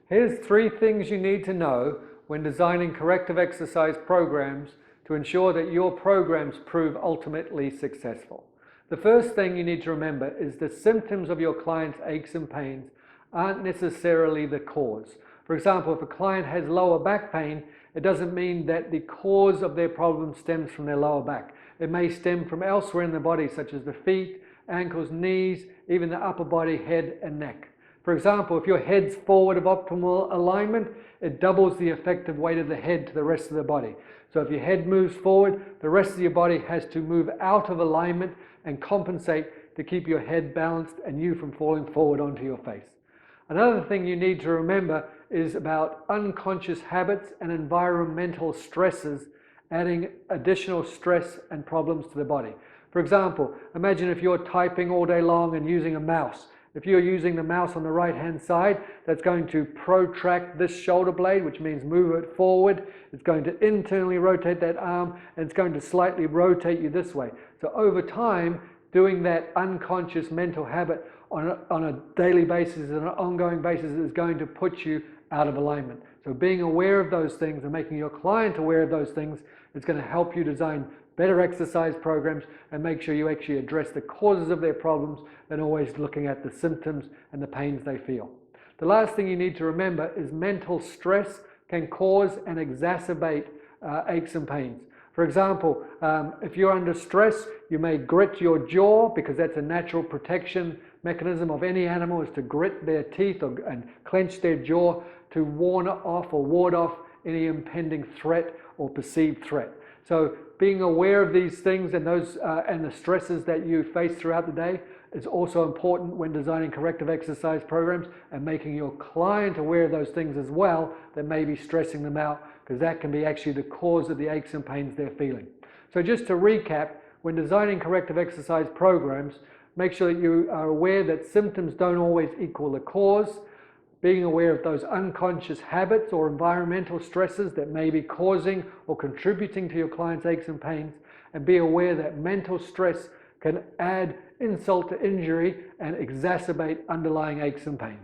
Here's 3 things you need to know when designing corrective exercise programs to ensure that your programs prove ultimately successful. The first thing you need to remember is the symptoms of your client's aches and pains aren't necessarily the cause. For example, if a client has lower back pain, it doesn't mean that the cause of their problem stems from their lower back. It may stem from elsewhere in the body, such as the feet, ankles, knees, even the upper body, head and neck. For example, if your head's forward of optimal alignment, it doubles the effective weight of the head to the rest of the body. So if your head moves forward, the rest of your body has to move out of alignment and compensate to keep your head balanced and you from falling forward onto your face. Another thing you need to remember is about unconscious habits and environmental stresses adding additional stress and problems to the body. For example, imagine if you're typing all day long and using a mouse. If you're using the mouse on the right-hand side, that's going to protract this shoulder blade, which means move it forward. It's going to internally rotate that arm, and it's going to slightly rotate you this way. So over time, doing that unconscious mental habit on a daily basis and an ongoing basis is going to put you out of alignment. So being aware of those things and making your client aware of those things is going to help you design better exercise programs and make sure you actually address the causes of their problems than always looking at the symptoms and the pains they feel. The last thing you need to remember is mental stress can cause and exacerbate aches and pains. For example, if you're under stress, you may grit your jaw because that's a natural protection mechanism of any animal, is to grit their teeth and clench their jaw to warn off or ward off any impending threat or perceived threat. So being aware of these things and the stresses that you face throughout the day is also important when designing corrective exercise programs, and making your client aware of those things as well that may be stressing them out, because that can be actually the cause of the aches and pains they're feeling. So just to recap, when designing corrective exercise programs, make sure that you are aware that symptoms don't always equal the cause, being aware of those unconscious habits or environmental stresses that may be causing or contributing to your client's aches and pains, and be aware that mental stress can add insult to injury and exacerbate underlying aches and pain.